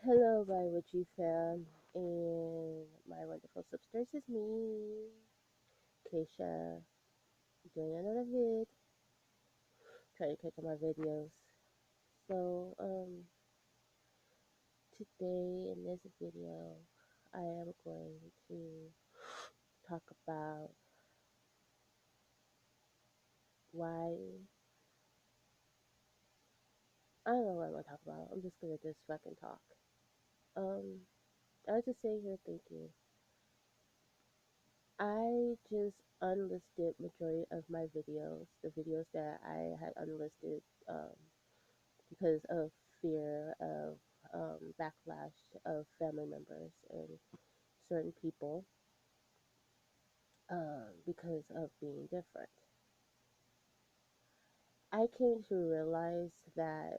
Hello, my witchy fam, and my wonderful substers is me, Kasha, doing another vid, trying to catch up my videos. So, today in this video, I am going to talk about why, I don't know what I'm going to talk about, I'm just going to just fucking talk. Um, I was just sitting here thinking, I just unlisted majority of my videos, the videos that I had unlisted, because of fear of backlash of family members and certain people because of being different. I came to realize that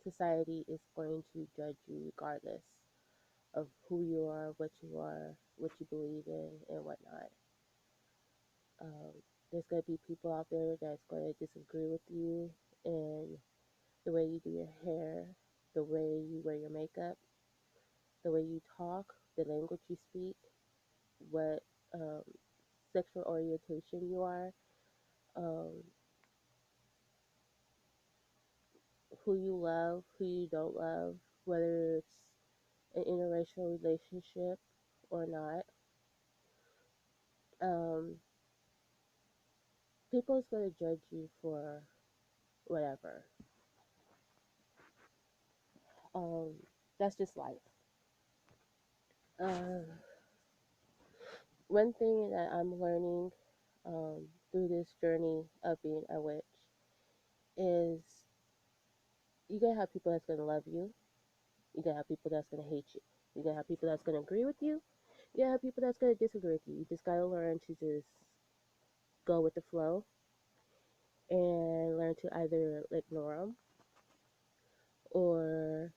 society is going to judge you regardless of who you are, what you believe in, and whatnot. Um, there's going to be people out there that's going to disagree with you and the way you do your hair, the way you wear your makeup, the way you talk, the language you speak, what um, sexual orientation you are, um, who you love, who you don't love, whether it's an interracial relationship or not. Um, People's going to judge you for whatever. Um, that's just life. Uh, One thing that I'm learning through this journey of being a witch is you're going to have people that's going to love you. You're going to have people that's going to hate you. You're going to have people that's going to agree with you. You're going to have people that's going to disagree with you. You just got to learn to just go with the flow and learn to either ignore them or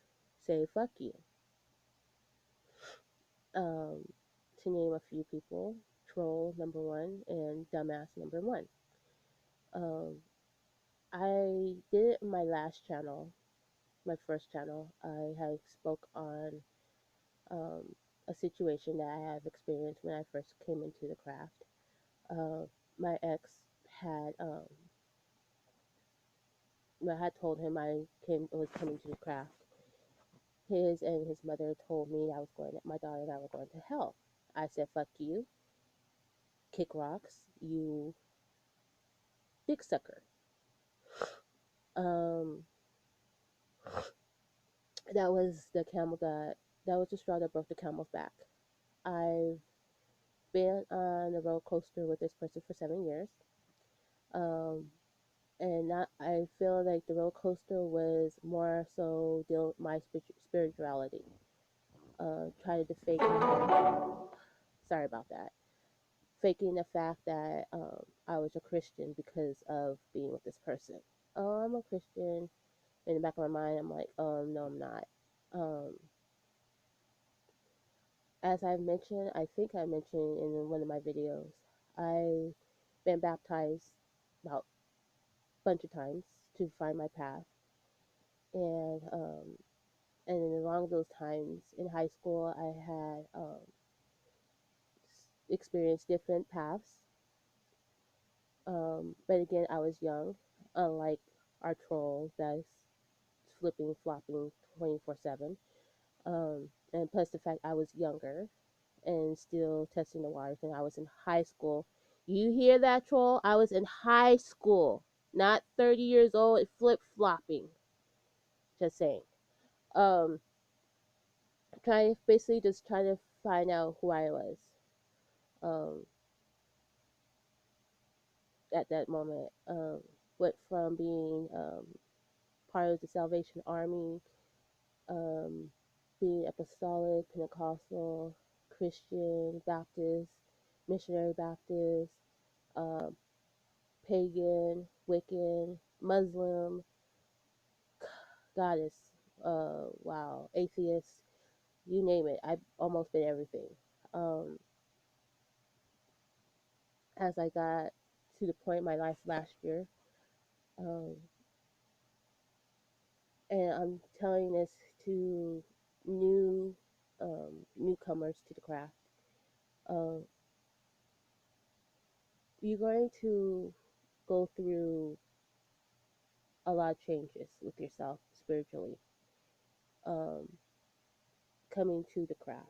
say fuck you. Um, to name a few people, troll number one and dumbass number one. Um, I did it in my last channel, my first channel. I had spoke on um, a situation that I have experienced when I first came into the craft. My ex had I had told him I was coming to the craft. His and his mother told me I was going, my daughter and I were going to hell. I said, "Fuck you, kick rocks, you dick sucker." Um, that was that was the straw that broke the camel's back. I've been on the roller coaster with this person for 7 years. Um, and not, I feel like the roller coaster was more so dealing with my spirituality. Trying to fake, sorry about that, faking the fact that I was a Christian because of being with this person. Oh, I'm a Christian. In the back of my mind, I'm like, no, I'm not. Um, as I've mentioned, I think I mentioned in one of my videos, I've been baptized about a bunch of times to find my path. And along those times in high school, I had experienced different paths. But again, I was young, unlike our troll that's flipping, flopping 24/7. And plus the fact I was younger and still testing the waters, and I was in high school. You hear that, troll? I was in high school, not 30 years old, flip flopping. Just saying. Um, trying to find out who I was. Um, at that moment. Went from being part of the Salvation Army, um, being apostolic, Pentecostal, Christian, Baptist, missionary Baptist, um, pagan, Wiccan, Muslim, goddess, wow, atheist, you name it. I've almost been everything. Um, as I got to the point in my life last year, um, And I'm telling this to new newcomers to the craft. Um, you're going to go through a lot of changes with yourself spiritually, um, coming to the craft.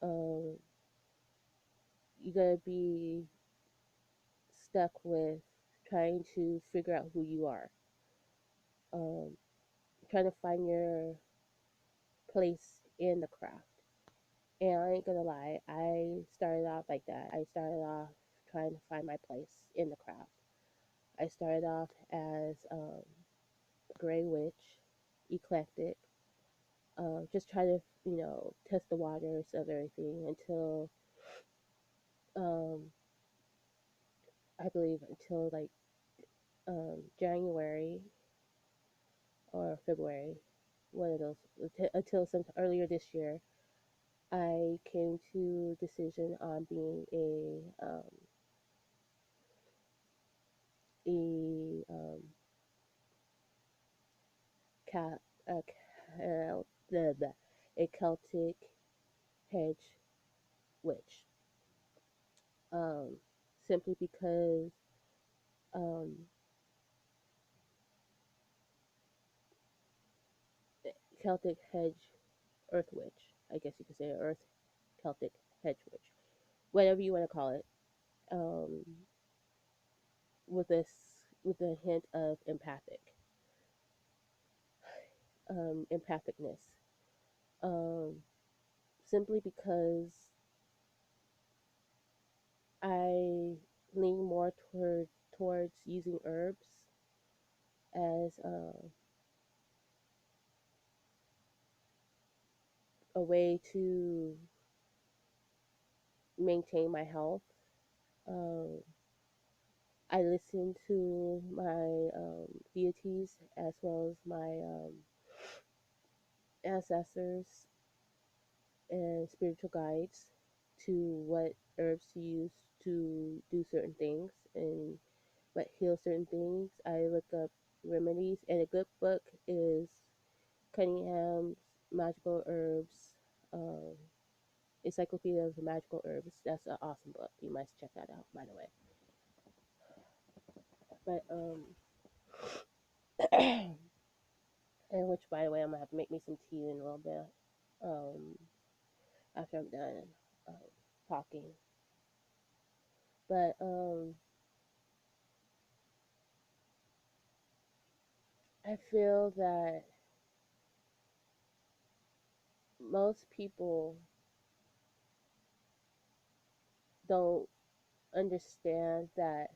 Um, you're going to be stuck with trying to figure out who you are, um, trying to find your place in the craft. And I ain't gonna lie, I started off like that. I started off trying to find my place in the craft. I started off as a gray witch, eclectic, just try to, test the waters of everything until, um, I believe, until like January or February, one of those, until some earlier this year, I came to decision on being a cat a, a Celtic hedge witch. Um, simply because um, Celtic hedge earth witch, I guess you could say earth Celtic hedge witch, whatever you want to call it, um, with this with a hint of empathicness, um, simply because I lean more towards using herbs as a way to maintain my health. Um, I listen to my deities as well as my ancestors and spiritual guides to what herbs to use to do certain things and what heal certain things. I look up remedies, and a good book is Cunningham's Magical Herbs, um, Encyclopedia of the Magical Herbs. That's an awesome book. You must check that out, by the way. But and which, by the way, I'm gonna have to make me some tea in a little bit. Um, after I'm done um, talking. But I feel that most people don't understand that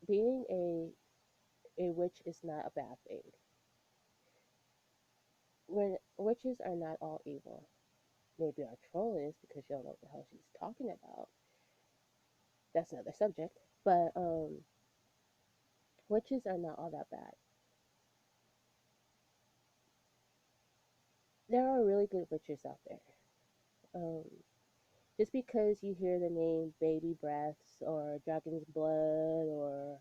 being a witch is not a bad thing. When witches are not all evil. Maybe our troll is because you don't know what the hell she's talking about. That's another subject. But witches are not all that bad. There are really good witches out there. Um, just because you hear the name baby breaths or dragon's blood or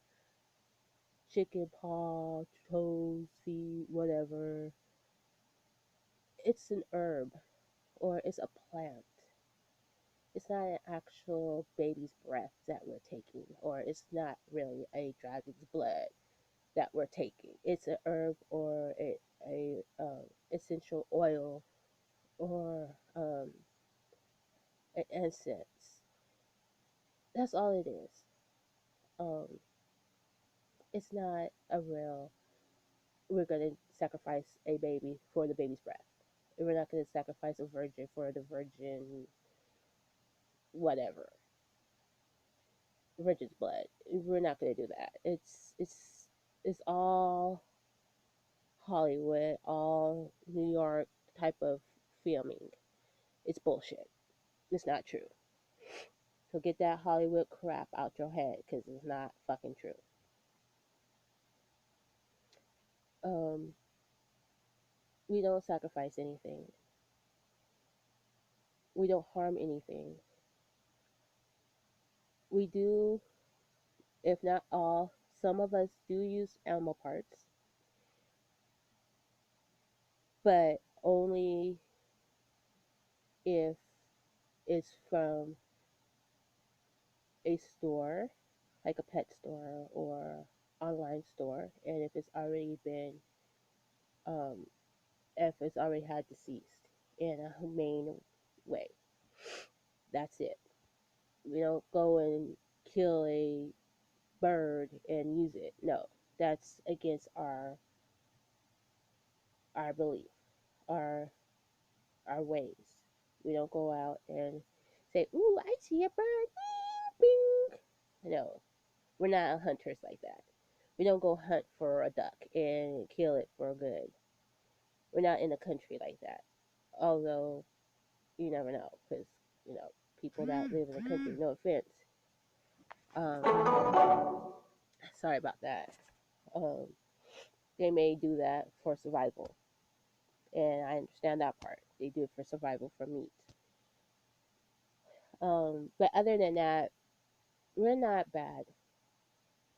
chicken paw, toes, feet, whatever, it's an herb or it's a plant. It's not an actual baby's breath that we're taking, or it's not really a dragon's blood that we're taking. It's a herb or a essential oil or an incense. That's all it is. Um, it's not a real. We're gonna sacrifice a baby for the baby's breath. We're not gonna sacrifice a virgin for the virgin, whatever, virgin's blood. We're not gonna do that. It's all Hollywood, all New York type of filming. It's bullshit. It's not true. So get that Hollywood crap out your head because it's not fucking true. Um, we don't sacrifice anything. We don't harm anything. We do, if not all, some of us do use animal parts. but only if it's from a store, like a pet store or online store, and um, if it's already had deceased in a humane way. That's it. We don't go and kill a bird and use it. No, that's against our belief, our our ways. We don't go out and say, "Ooh, I see a bird." Bing, bing. No, we're not hunters like that. We don't go hunt for a duck and kill it for good. We're not in the country like that. Although you never know, because you know people that live in the country. No offense. Sorry about that. Um, they may do that for survival, and I understand that part. They do it for survival for meat. But other than that, we're not bad,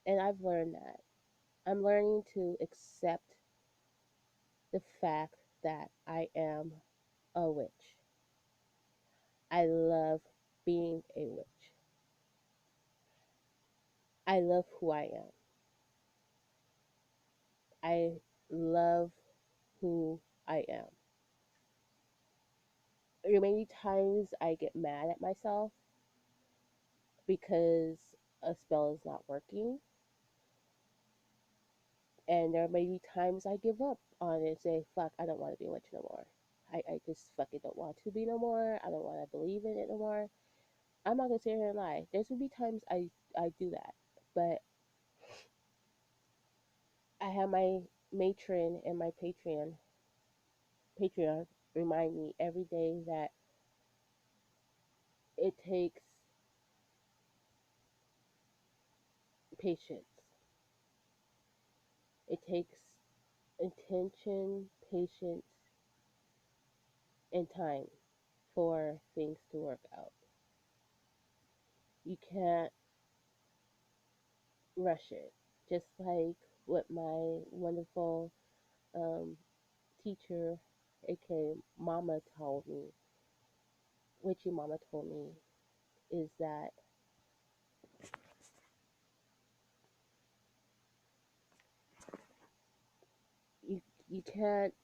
and I've learned that. I'm learning to accept the fact that I am a witch. I love being a witch. I love who I am. I love who I am. There are many times I get mad at myself because a spell is not working, and there may be times I give up on it and say, fuck, I don't want to be a witch no more. I just fucking don't want to be no more. I don't want to believe in it no more. I'm not gonna sit here and lie. There's gonna be times I do that, but I have my matron and my Patreon remind me every day that it takes patience. It takes intention, patience, and time for things to work out. You can't rush it. Just like what my wonderful um, teacher, aka Mama, told me, Witchy Mama told me, is that you you can't.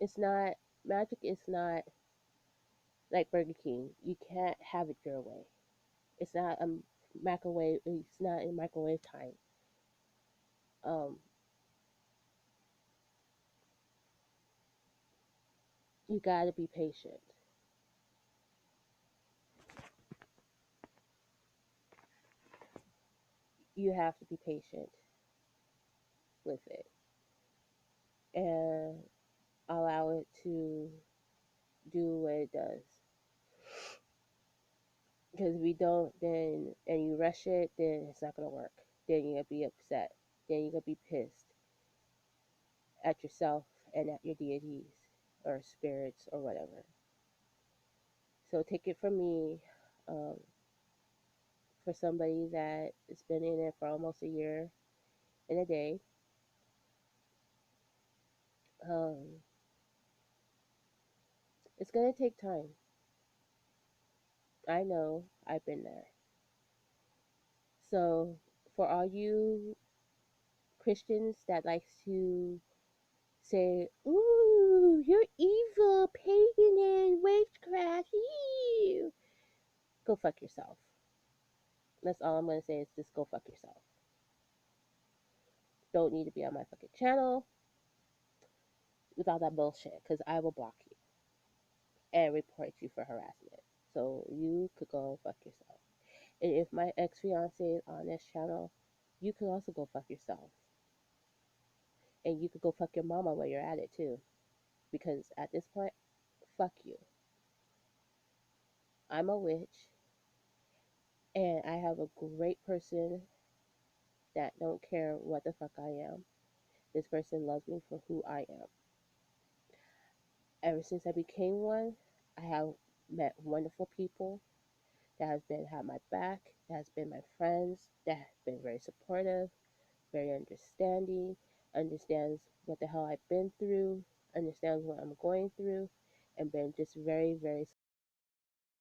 It's not magic. Is not like Burger King. You can't have it your way. It's not a microwave. It's not in microwave time. Um, you got to be patient. You have to be patient with it and allow it to do what it does. Because if you don't, then and you rush it, then it's not gonna work. Then you're gonna be upset. Then you're gonna be pissed at yourself and at your deities or spirits or whatever. So take it from me, um, for somebody that has been in it for almost a year and a day. Um, it's gonna take time. I know. I've been there. So for all you Christians that likes to say, "Ooh, you're evil, pagan, and witchcraft," ew, go fuck yourself. That's all I'm gonna say is just go fuck yourself. Don't need to be on my fucking channel with all that bullshit, because I will block you and report you for harassment. So you could go fuck yourself. And if my ex fiance is on this channel, you could also go fuck yourself. And you could go fuck your mama while you're at it too. Because at this point, fuck you. I'm a witch, and I have a great person that don't care what the fuck I am. This person loves me for who I am. Ever since I became one, I have met wonderful people that has been had my back, that has been my friends, that have been very supportive, very understanding, understands what the hell I've been through, understands what I'm going through, and been just very, very